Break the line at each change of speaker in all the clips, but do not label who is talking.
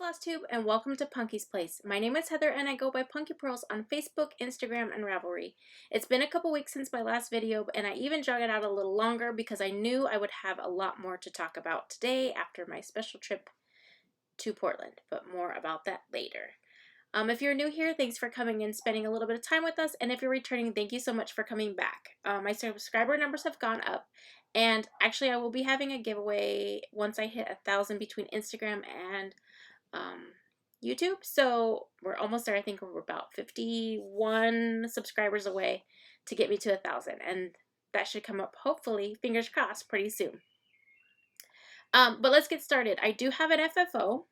Flosstube and welcome to Punky's Place. My name is Heather and I go by Punky Purls on Facebook, Instagram, and Ravelry. It's been a couple weeks since my last video and I even dragged it out a little longer because I knew I would have a lot more to talk about today after my special trip to Portland, but more about that later. If you're new here, thanks for coming and spending a little bit of time with us, and if you're returning, thank you so much for coming back. My subscriber numbers have gone up, and actually I will be having a giveaway once I hit 1,000 between Instagram and YouTube, so we're almost there. I think we're about 51 subscribers away to get me to 1,000, and that should come up, hopefully, fingers crossed, pretty soon. But let's get started. I do have an FFO.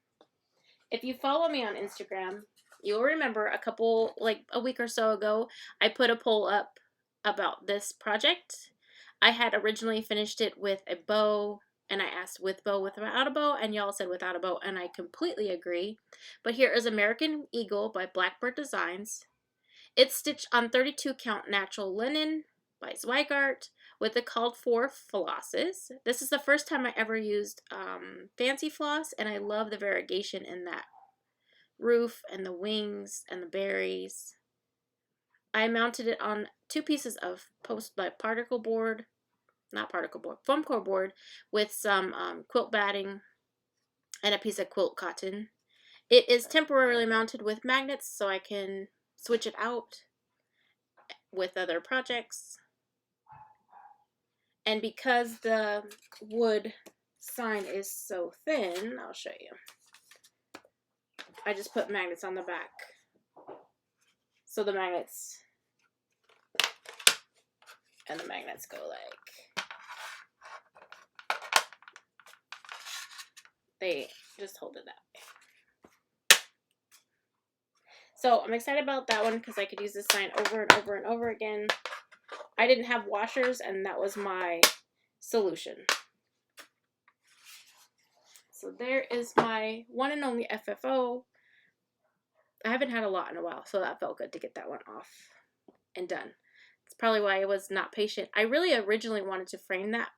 If you follow me on Instagram, you'll remember a week or so ago, I put a poll up about this project. I had originally finished it with a bow, and I asked with bow, without a bow, and y'all said without a bow, and I completely agree. But here is American Eagle by Blackbird Designs. It's stitched on 32 count natural linen by Zweigart with the called for flosses. This is the first time I ever used fancy floss, and I love the variegation in that roof and the wings and the berries. I mounted it on 2 pieces of foam core board with some quilt batting and a piece of quilt cotton. It is temporarily mounted with magnets so I can switch it out with other projects. And because the wood sign is so thin, I'll show you. I just put magnets on the back. So the magnets go like, they just hold it that way. So I'm excited about that one because I could use this sign over and over and over again. I didn't have washers and that was my solution. So there is my one and only FFO. I haven't had a lot in a while, so that felt good to get that one off and done. It's probably why I was not patient. I really originally wanted to frame that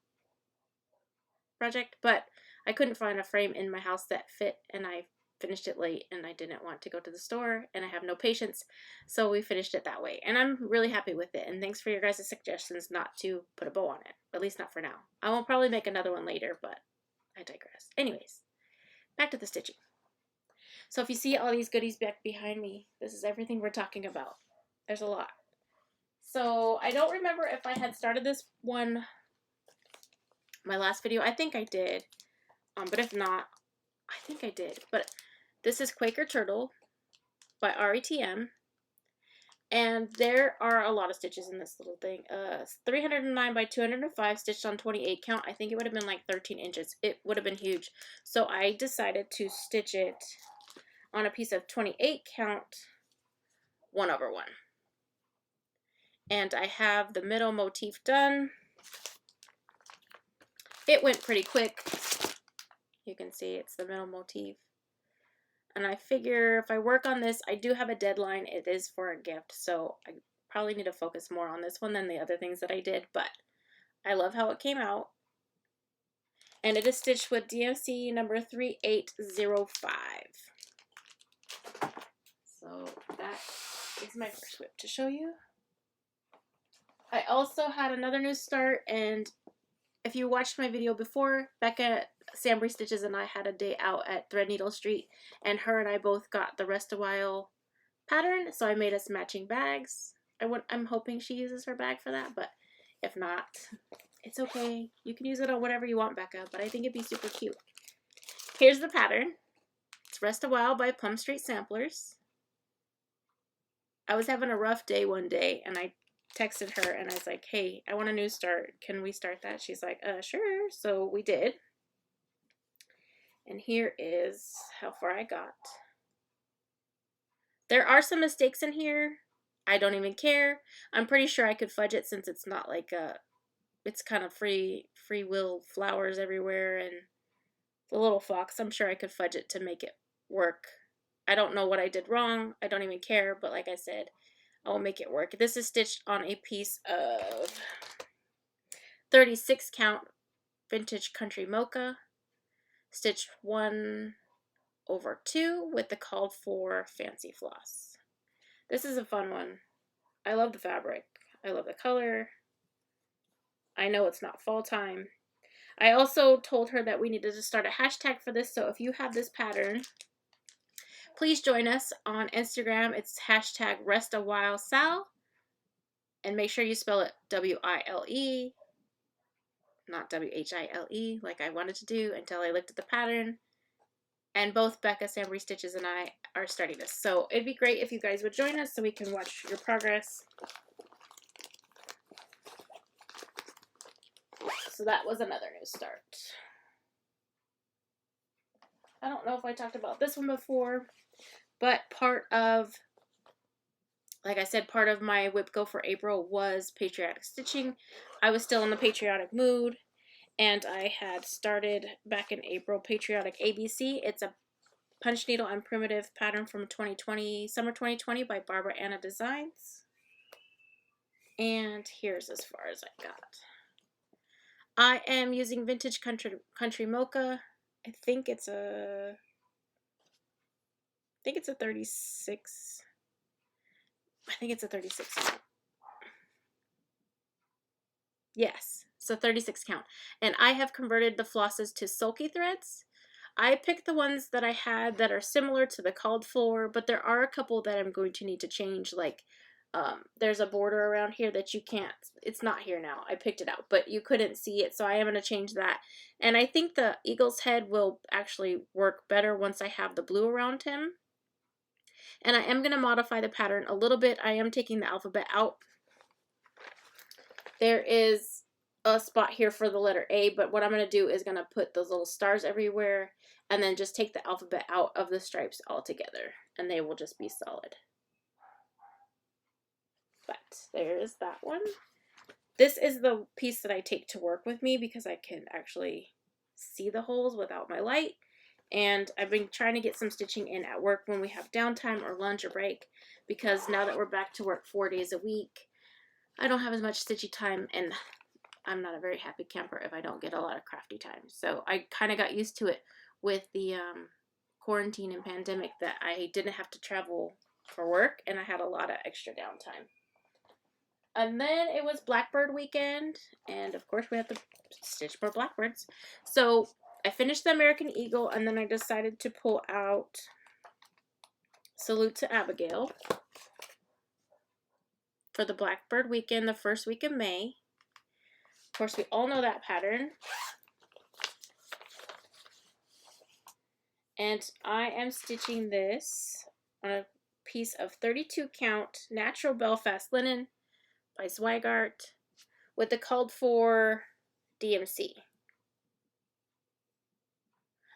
project, but I couldn't find a frame in my house that fit, and I finished it late, and I didn't want to go to the store, and I have no patience, so we finished it that way. And I'm really happy with it, and thanks for your guys' suggestions not to put a bow on it, at least not for now. I will probably make another one later, but I digress. Anyways, back to the stitching. So if you see all these goodies back behind me, this is everything we're talking about. There's a lot. So I don't remember if I had started this one my last video. I think I did. But if not, I think I did. But this is Quaker Turtle by Aury TM. And there are a lot of stitches in this little thing. 309 by 205 stitched on 28 count. I think it would have been like 13 inches. It would have been huge. So I decided to stitch it on a piece of 28 count 1/1. And I have the middle motif done. It went pretty quick. You can see it's the middle motif. And I figure if I work on this, I do have a deadline. It is for a gift, so I probably need to focus more on this one than the other things that I did, but I love how it came out. And it is stitched with DMC number 3805. So that is my first whip to show you. I also had another new start, and if you watched my video before, Becca, Sambry Stitches, and I had a day out at Threadneedle Street, and her and I both got the Rest a While pattern, so I made us matching bags. I'm hoping she uses her bag for that, but if not, it's okay. You can use it on whatever you want, Becca, but I think it'd be super cute. Here's the pattern. It's Rest a While by Plum Street Samplers. I was having a rough day one day, and I texted her, and I was like, hey, I want a new start. Can we start that? She's like, sure. So we did. And here is how far I got. There are some mistakes in here. I don't even care. I'm pretty sure I could fudge it since it's not like it's kind of free will flowers everywhere and the little fox. I'm sure I could fudge it to make it work. I don't know what I did wrong. I don't even care, but like I said, I will make it work. This is stitched on a piece of 36 count vintage country mocha. Stitched 1 over 2 with the called for fancy floss. This is a fun one. I love the fabric. I love the color. I know it's not fall time. I also told her that we needed to start a hashtag for this, so if you have this pattern, please join us on Instagram. It's hashtag RestAWhileSal, and make sure you spell it W-I-L-E, not W-H-I-L-E like I wanted to do until I looked at the pattern. And both Becca, Sambury Stitches, and I are starting this. So it'd be great if you guys would join us so we can watch your progress. So that was another new start. I don't know if I talked about this one before, but part of, like I said, part of my whip go for April was patriotic stitching. I was still in the patriotic mood, and I had started back in April Patriotic ABC. It's a Punchneedle and primitive pattern from 2020, summer 2020 by Barbara Anna Designs. And here's as far as I got. I am using vintage country mocha. I think it's a 36. I think it's a 36 count. Yes, so 36 count. And I have converted the flosses to sulky threads. I picked the ones that I had that are similar to the called for, but there are a couple that I'm going to need to change. Like, there's a border around here that you can't, it's not here now. I picked it out, but you couldn't see it, so I am going to change that. And I think the eagle's head will actually work better once I have the blue around him. And I am going to modify the pattern a little bit. I am taking the alphabet out. There is a spot here for the letter A, but what I'm going to do is going to put those little stars everywhere and then just take the alphabet out of the stripes altogether, and they will just be solid. But there's that one. This is the piece that I take to work with me because I can actually see the holes without my light. And I've been trying to get some stitching in at work when we have downtime or lunch or break, because now that we're back to work 4 days a week, I don't have as much stitchy time, and I'm not a very happy camper if I don't get a lot of crafty time. So I kind of got used to it with the quarantine and pandemic, that I didn't have to travel for work and I had a lot of extra downtime. And then it was Blackbird weekend, and of course we have to stitch more Blackbirds. So I finished the American Eagle, and then I decided to pull out Salute to Abigail for the Blackbird weekend, the first week of May. Of course, we all know that pattern. And I am stitching this on a piece of 32 count natural Belfast linen by Zweigart with the called for DMC.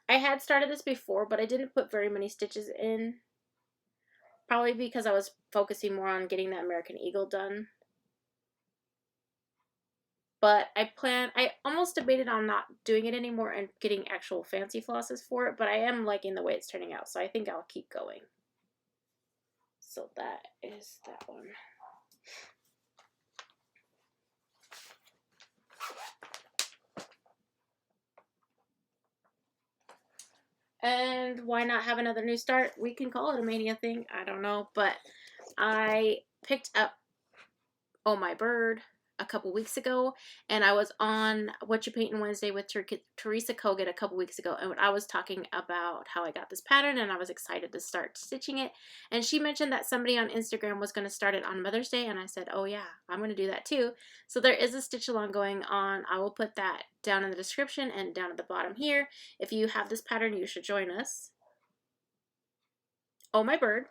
I had started this before, but I didn't put very many stitches in. Probably because I was focusing more on getting that American Eagle done. But I almost debated on not doing it anymore and getting actual fancy flosses for it, but I am liking the way it's turning out, so I think I'll keep going. So that is that one. And why not have another new start? We can call it a mania thing. I don't know. But I picked up Oh My Bird a couple weeks ago. And I was on What You Paintin' Wednesday with Teresa Kogut a couple weeks ago. And I was talking about how I got this pattern. And I was excited to start stitching it. And she mentioned that somebody on Instagram was going to start it on Mother's Day. And I said, oh yeah, I'm going to do that too. So there is a stitch along going on. I will put that down in the description and down at the bottom here. If you have this pattern, you should join us. Oh My Bird.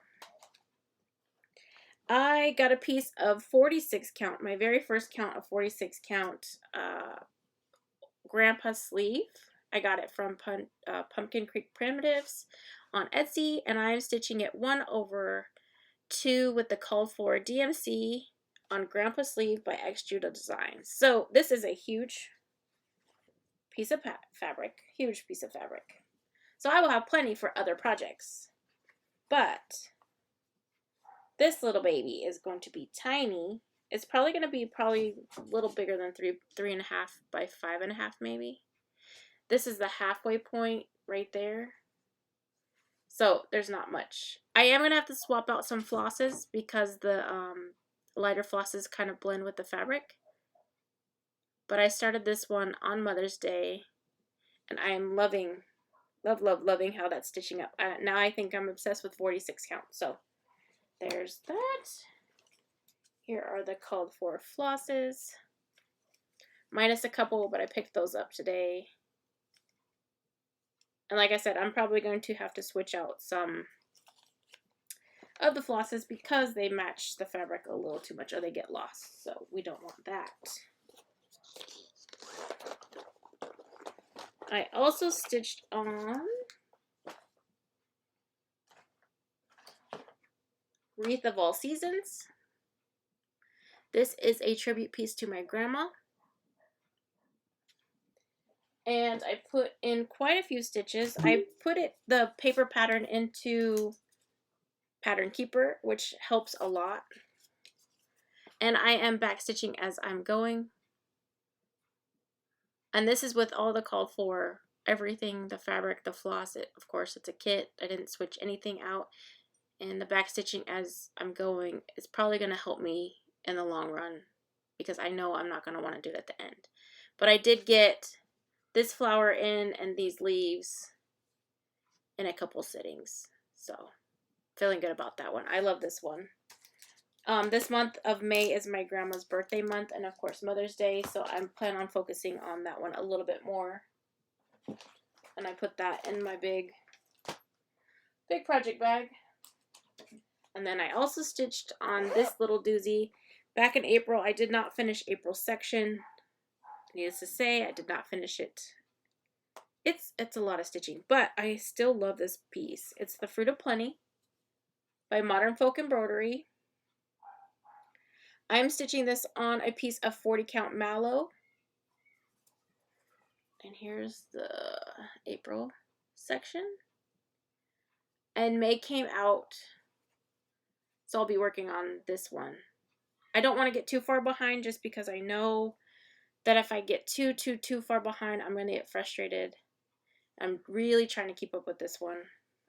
I got a piece of 46 count, my very first count of 46 count grandpa sleeve. I got it from Pumpkin Creek Primitives on Etsy, and I am stitching it 1/2 with the called for DMC on grandpa sleeve by X Judah Designs. So this is a huge piece of fabric, huge piece of fabric. So I will have plenty for other projects, but this little baby is going to be tiny. It's probably going to be a little bigger than 3.5 by 5.5 maybe. This is the halfway point right there. So there's not much. I am going to have to swap out some flosses because the lighter flosses kind of blend with the fabric. But I started this one on Mother's Day, and I am loving, loving how that's stitching up. Now I think I'm obsessed with 46 count. So there's that. Here are the called for flosses. Minus a couple, but I picked those up today. And like I said, I'm probably going to have to switch out some of the flosses because they match the fabric a little too much or they get lost. So we don't want that. I also stitched on Wreath of All Seasons. This is a tribute piece to my grandma. And I put in quite a few stitches. I put the paper pattern into Pattern Keeper, which helps a lot. And I am back stitching as I'm going. And this is with all the called for everything, the fabric, the floss. Of course, it's a kit. I didn't switch anything out. And the back stitching as I'm going is probably going to help me in the long run because I know I'm not going to want to do it at the end. But I did get this flower in and these leaves in a couple sittings. So feeling good about that one. I love this one. This month of May is my grandma's birthday month and of course Mother's Day, so I'm planning on focusing on that one a little bit more. And I put that in my big project bag. And then I also stitched on this little doozy. Back in April, I did not finish April's section. Needless to say, I did not finish it. It's a lot of stitching, but I still love this piece. It's the Fruit of Plenty by Modern Folk Embroidery. I'm stitching this on a piece of 40 count mallow. And here's the April section. And May came out, so I'll be working on this one. I don't want to get too far behind just because I know that if I get too far behind, I'm going to get frustrated. I'm really trying to keep up with this one.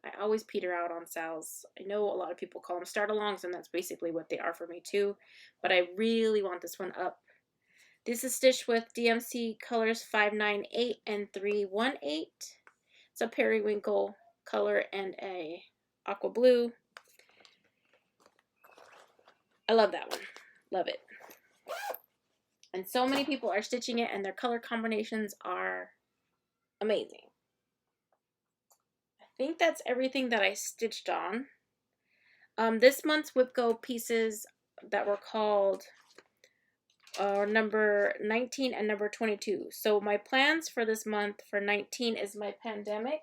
I always peter out on sales. I know a lot of people call them start-alongs, and that's basically what they are for me too. But I really want this one up. This is stitched with DMC colors 598 and 318. It's a periwinkle color and a aqua blue. I love that one. Love it. And so many people are stitching it, and their color combinations are amazing. I think that's everything that I stitched on. This month's Whipco pieces that were called number 19 and number 22. So my plans for this month for 19 is my pandemic.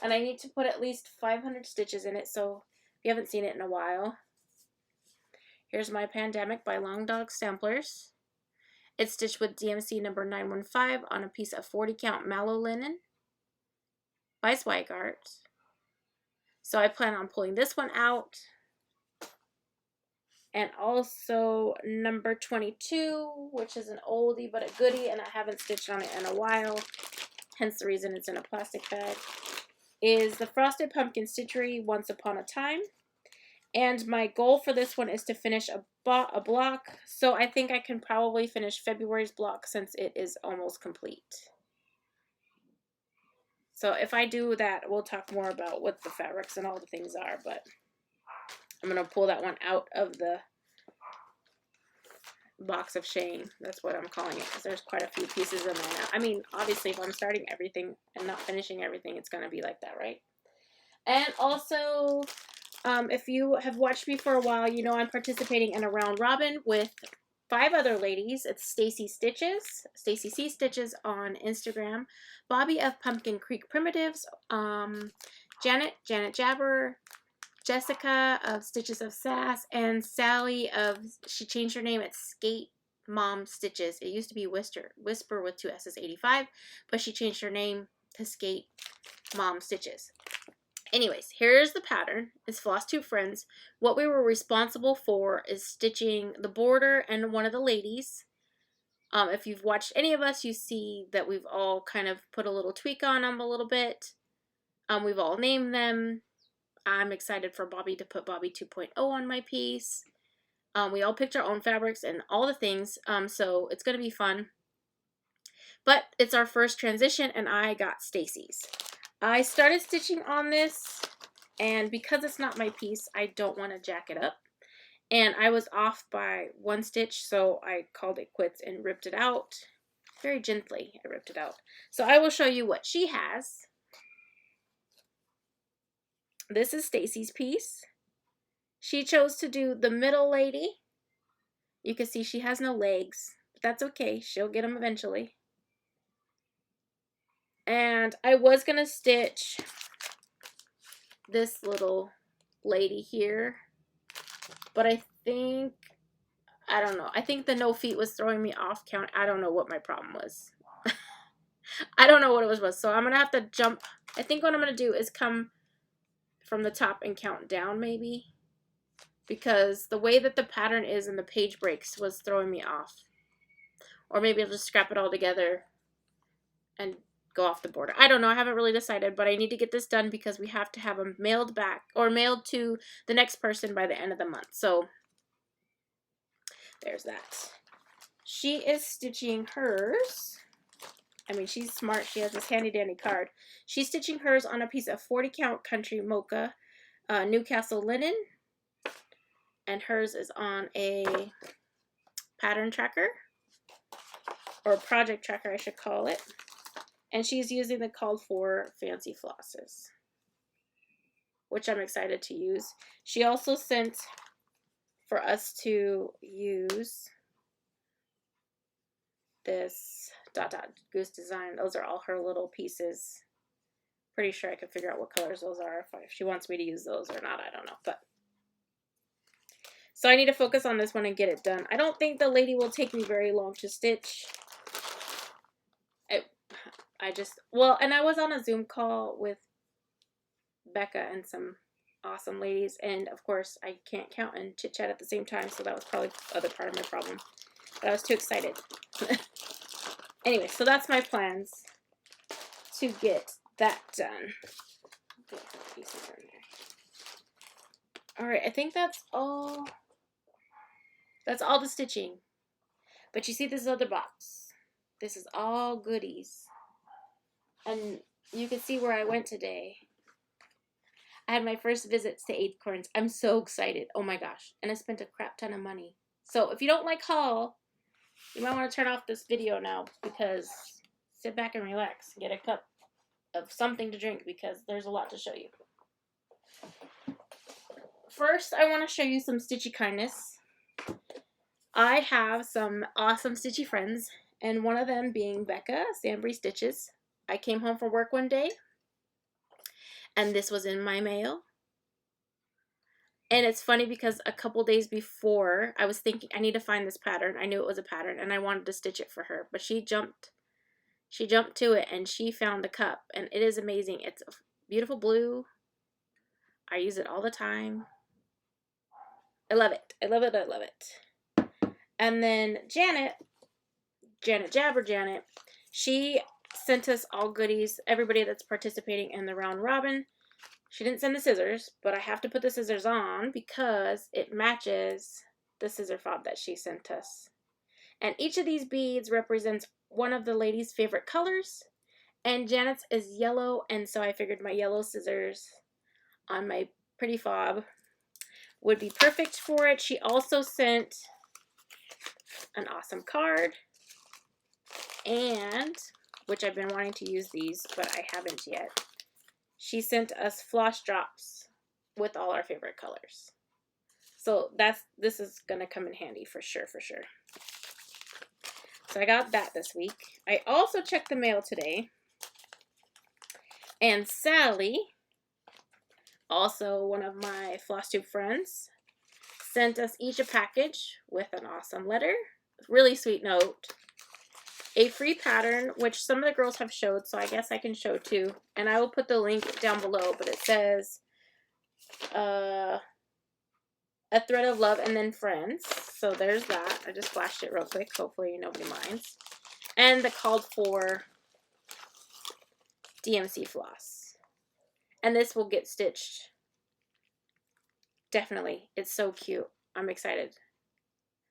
And I need to put at least 500 stitches in it. So if you haven't seen it in a while, here's my pandemic by Long Dog Samplers. It's stitched with DMC number 915 on a piece of 40 count mallow linen by Zweigart. So I plan on pulling this one out. And also number 22, which is an oldie but a goodie, and I haven't stitched on it in a while, hence the reason it's in a plastic bag, is the Frosted Pumpkin Stitchery Once Upon a Time. And my goal for this one is to finish a block, so I think I can probably finish February's block since it is almost complete. So if I do that, we'll talk more about what the fabrics and all the things are, but I'm going to pull that one out of the box of shame. That's what I'm calling it, because there's quite a few pieces in there now. I mean, obviously, if I'm starting everything and not finishing everything, it's going to be like that, right? And also, if you have watched me for a while, you know I'm participating in a round robin with 5 other ladies. It's Stacy Stitches, Stacy C Stitches on Instagram, Bobby of Pumpkin Creek Primitives, Janet Jabber, Jessica of Stitches of Sass, and Sally of, she changed her name, it's Skate Mom Stitches. It used to be Whisper with 2 S's 85, but she changed her name to Skate Mom Stitches. Anyways, here's the pattern. It's Flosstube Friends. What we were responsible for is stitching the border and one of the ladies. If you've watched any of us, you see that we've all kind of put a little tweak on them a little bit. We've all named them. I'm excited for Bobby to put Bobby 2.0 on my piece. We all picked our own fabrics and all the things, so it's going to be fun. But it's our first transition, and I got Stacy's. I started stitching on this, and because it's not my piece, I don't want to jack it up. And I was off by 1 stitch, so I called it quits and ripped it out. Very gently, I ripped it out. So I will show you what she has. This is Stacy's piece. She chose to do the middle lady. You can see she has no legs, but that's okay. She'll get them eventually. And I was going to stitch this little lady here, but I don't know. I think the no feet was throwing me off count. I don't know what my problem was. I don't know what it was. So I'm going to have to jump. I think what I'm going to do is come from the top and count down maybe, because the way that the pattern is and the page breaks was throwing me off. Or maybe I'll just scrap it all together and go off the border. I don't know. I haven't really decided, but I need to get this done because we have to have them mailed back or mailed to the next person by the end of the month. So there's that. She is stitching hers. I mean, she's smart. She has this handy dandy card. She's stitching hers on a piece of 40 count country mocha Newcastle linen. And hers is on a pattern tracker, or project tracker I should call it. And she's using the called for fancy flosses, which I'm excited to use. She also sent for us to use this dot dot goose design. Those are all her little pieces. Pretty sure I can figure out what colors those are. If she wants me to use those or not, I don't know. But so I need to focus on this one and get it done. I don't think the lady will take me very long to stitch. And I was on a Zoom call with Becca and some awesome ladies, and of course I can't count and chit chat at the same time, so that was probably the other part of my problem. But I was too excited. Anyway, so that's my plans to get that done. Alright, I think that's all. That's all the stitching. But you see this other box. This is all goodies. And you can see where I went today. I had my first visits to Acorns. I'm so excited. Oh my gosh. And I spent a crap ton of money. So if you don't like haul, you might want to turn off this video now, because sit back and relax. Get a cup of something to drink, because there's a lot to show you. First, I want to show you some stitchy kindness. I have some awesome stitchy friends, and one of them being Becca, Sambry Stitches. I came home from work one day, and this was in my mail. And it's funny because a couple days before, I was thinking, I need to find this pattern. I knew it was a pattern, and I wanted to stitch it for her. But she jumped to it, and she found the cup, and it is amazing. It's a beautiful blue. I use it all the time. I love it. I love it. I love it. And then Janet, she sent us all goodies, everybody that's participating in the round robin. She didn't send the scissors, but I have to put the scissors on because it matches the scissor fob that she sent us. And each of these beads represents one of the ladies' favorite colors. And Janet's is yellow, and so I figured my yellow scissors on my pretty fob would be perfect for it. She also sent an awesome card, and which I've been wanting to use these, but I haven't yet. She sent us floss drops with all our favorite colors. So this is gonna come in handy for sure, for sure. So I got that this week. I also checked the mail today, and Sally, also one of my Flosstube friends, sent us each a package with an awesome letter, really sweet note, a free pattern, which some of the girls have showed, so I guess I can show too. And I will put the link down below, but it says a thread of love and then friends. So there's that. I just flashed it real quick. Hopefully nobody minds. And the called for DMC floss. And this will get stitched. Definitely. It's so cute. I'm excited.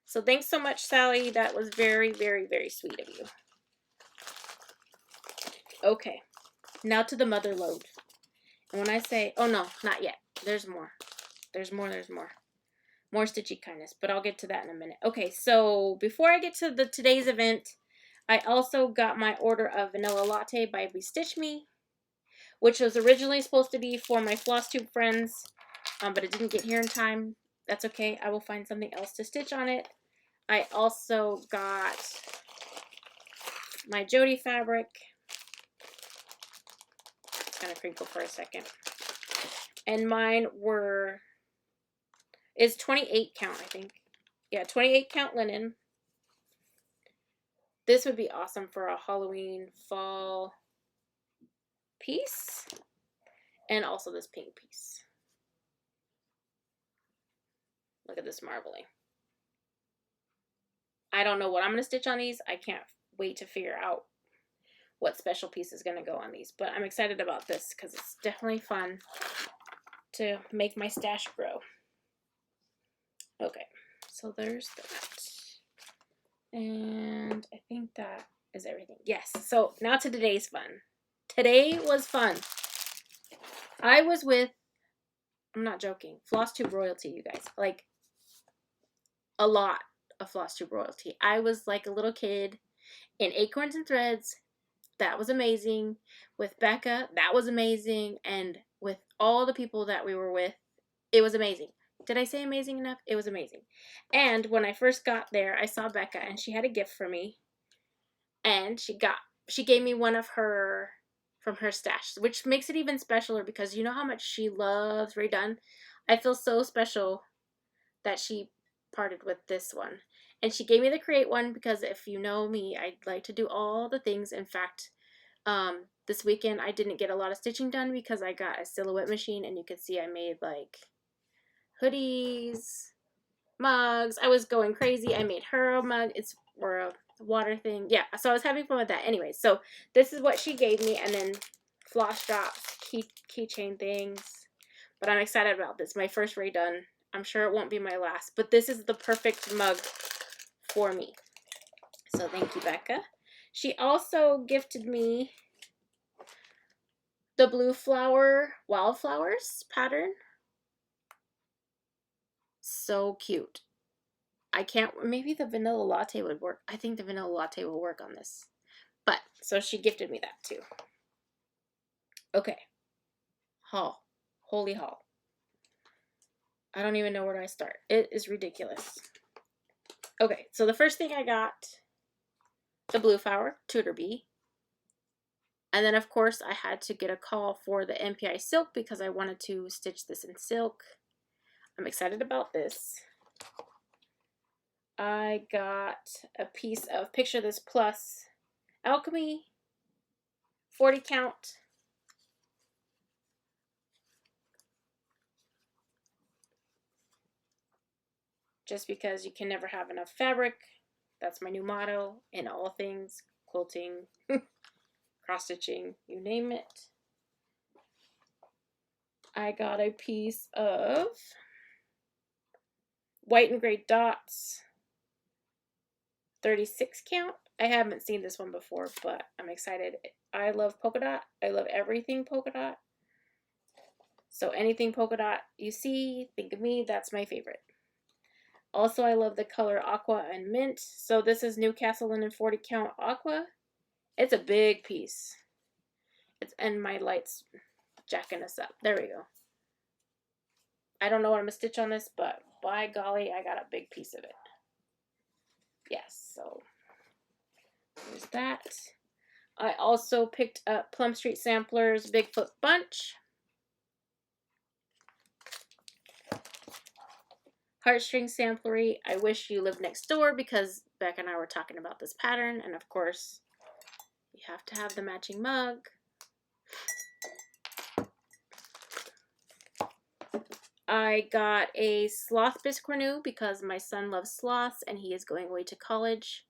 So thanks so much, Sally. That was very, very, very sweet of you. Okay. Now to the mother load. And when I say, oh no, not yet. There's more. There's more, there's more. More stitchy kindness, but I'll get to that in a minute. Okay, so before I get to today's event, I also got my order of Vanilla Latte by Bestitch Me, which was originally supposed to be for my Flosstube friends, but it didn't get here in time. That's okay. I will find something else to stitch on it. I also got my Jody fabric. It's kind of crinkle for a second. And mine is 28 count, I think. Yeah, 28 count linen. This would be awesome for a Halloween fall piece. And also this pink piece. Look at this marbling. I don't know what I'm going to stitch on these. I can't wait to figure out what special piece is going to go on these. But I'm excited about this because it's definitely fun to make my stash grow. Okay, so there's that. And I think that is everything. Yes, so now to today's fun. Today was fun. I was with, I'm not joking, Flosstube royalty, you guys. Like, a lot of Flosstube royalty. I was like a little kid in Acorns and Threads. That was amazing. With Becca, that was amazing. And with all the people that we were with, it was amazing. Did I say amazing enough? It was amazing. And when I first got there, I saw Becca and she had a gift for me. And she gave me one of her, from her stash, which makes it even specialer because you know how much she loves redone. I feel so special that she parted with this one. And she gave me the Create one because if you know me, I'd like to do all the things. In fact, this weekend I didn't get a lot of stitching done because I got a silhouette machine and you can see I made like hoodies, mugs. I was going crazy. I made her a mug. It's for a water thing. Yeah, so I was having fun with that. Anyway, so this is what she gave me, and then floss drops, keychain things. But I'm excited about this. My first redone. I'm sure it won't be my last, but this is the perfect mug for me. So thank you, Becca. She also gifted me the blue flower wildflowers pattern. So cute. I can't, maybe the vanilla latte would work. I think the vanilla latte will work on this. But, so she gifted me that too. Okay. Haul. Holy haul. I don't even know where to start. It is ridiculous. Okay, so the first thing I got, the blue flower, Tutor Bee. And then, of course, I had to get a call for the MPI silk because I wanted to stitch this in silk. I'm excited about this. I got a piece of Picture This Plus Alchemy, 40 count. Just because you can never have enough fabric. That's my new motto in all things quilting, cross-stitching, you name it. I got a piece of white and gray dots, 36 count. I haven't seen this one before, but I'm excited. I love polka dot. I love everything polka dot. So anything polka dot you see, think of me. That's my favorite. Also, I love the color aqua and mint. So this is Newcastle Linen 40 count aqua. It's a big piece. And my light's jacking us up. There we go. I don't know what I'm going to stitch on this, but by golly, I got a big piece of it. Yes, so there's that. I also picked up Plum Street Samplers Bigfoot Bunch. Heartstring Samplery, I Wish You Lived Next Door, because Becca and I were talking about this pattern, and of course, you have to have the matching mug. I got a sloth biscornu because my son loves sloths and he is going away to college.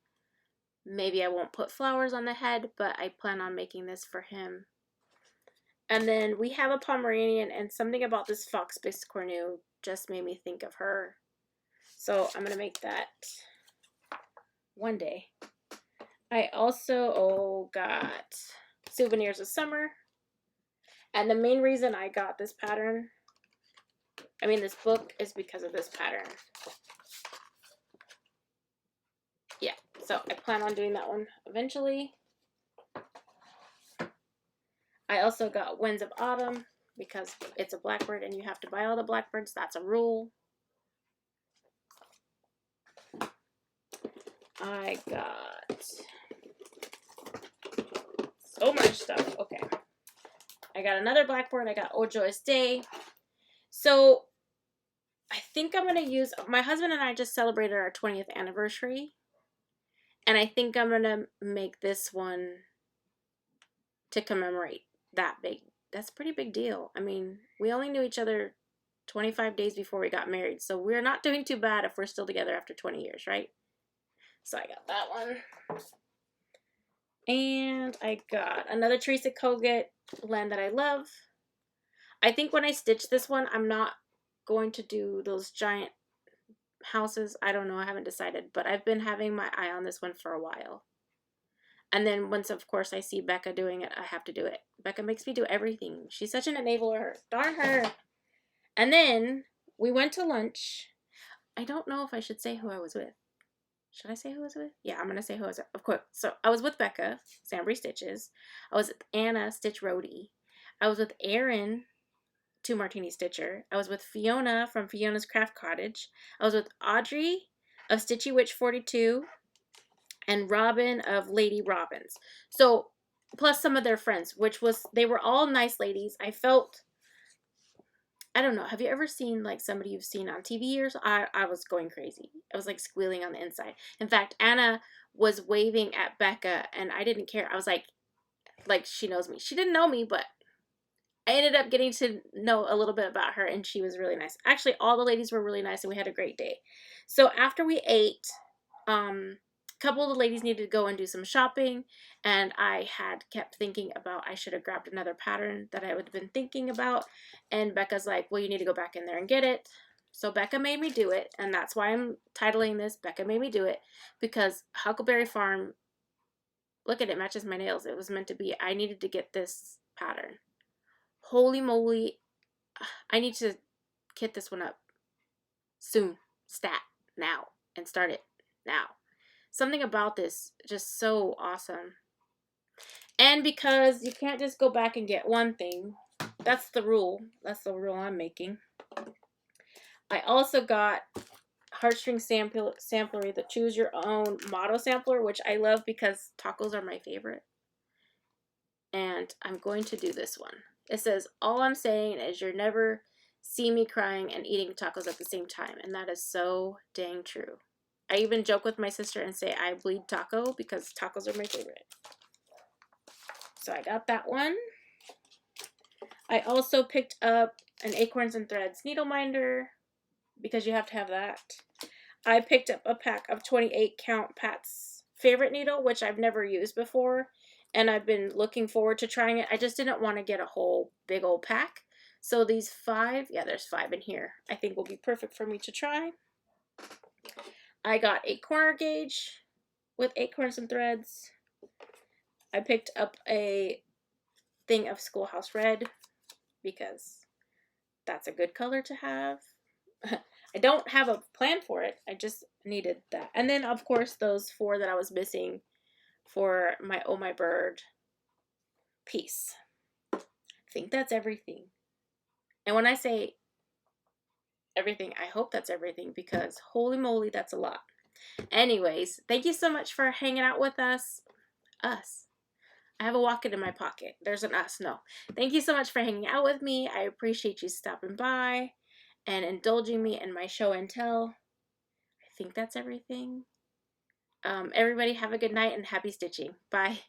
Maybe I won't put flowers on the head, but I plan on making this for him. And then we have a Pomeranian, and something about this fox biscornu just made me think of her. So I'm going to make that one day. I also got Souvenirs of Summer. And the main reason I got this pattern, this book, is because of this pattern. Yeah, so I plan on doing that one eventually. I also got Winds of Autumn because it's a Blackbird and you have to buy all the Blackbirds. That's a rule. I got so much stuff. Okay. I got another Blackbird. I got Oh Joyous Day. So I think I'm going to use, my husband and I just celebrated our 20th anniversary. And I think I'm going to make this one to commemorate that big. That's a pretty big deal. I mean, we only knew each other 25 days before we got married. So we're not doing too bad if we're still together after 20 years, right? So I got that one. And I got another Teresa Kogut blend that I love. I think when I stitch this one, I'm not going to do those giant houses. I don't know. I haven't decided. But I've been having my eye on this one for a while. And then once, of course, I see Becca doing it, I have to do it. Becca makes me do everything. She's such an enabler. Darn her. And then we went to lunch. I don't know if I should say who I was with. Should I say who I was with? Yeah, I'm going to say who I was with. Of course. So I was with Becca, Sambry Stitches. I was with Anna, Stitch Roadie. I was with Erin, Two Martini Stitcher. I was with Fiona from Fiona's Craft Cottage. I was with Audrey of Stitchy Witch 42. And Robyn of LadyRobynS. So, plus some of their friends, they were all nice ladies. I felt, I don't know, have you ever seen like somebody you've seen on TV or so? I was going crazy. I was like squealing on the inside. In fact, Anna was waving at Becca and I didn't care. I was like she knows me. She didn't know me, but I ended up getting to know a little bit about her and she was really nice. Actually, all the ladies were really nice and we had a great day. So after we ate, couple of the ladies needed to go and do some shopping, and I had kept thinking about I should have grabbed another pattern that I would have been thinking about, and Becca's like, well, you need to go back in there and get it. So Becca made me do it, and that's why I'm titling this Becca Made Me Do It, because Huckleberry Farm, look at it, matches my nails. It was meant to be. I needed to get this pattern. Holy moly, I need to kit this one up soon, stat, now, and start it now. Something about this just so awesome. And because you can't just go back and get one thing. That's the rule. That's the rule I'm making. I also got Heartstring Samplery, the Choose Your Own Motto Sampler, which I love because tacos are my favorite. And I'm going to do this one. It says, all I'm saying is you'll never see me crying and eating tacos at the same time. And that is so dang true. I even joke with my sister and say I bleed taco because tacos are my favorite. So I got that one. I also picked up an Acorns and Threads needle minder because you have to have that. I picked up a pack of 28 count Pat's favorite needle, which I've never used before. And I've been looking forward to trying it. I just didn't want to get a whole big old pack. So these 5, yeah, there's 5 in here, I think will be perfect for me to try. I got a corner gauge with Acorns and Threads. I picked up a thing of Schoolhouse Red because that's a good color to have. I don't have a plan for it. I just needed that. And then, of course, those 4 that I was missing for my Oh My Bird piece. I think that's everything. And when I say everything, I hope that's everything because holy moly, that's a lot. Anyways, thank you so much for hanging out with us. I have a wallet in my pocket. There's an us. No. Thank you so much for hanging out with me. I appreciate you stopping by and indulging me in my show and tell. I think that's everything. Everybody have a good night and happy stitching. Bye.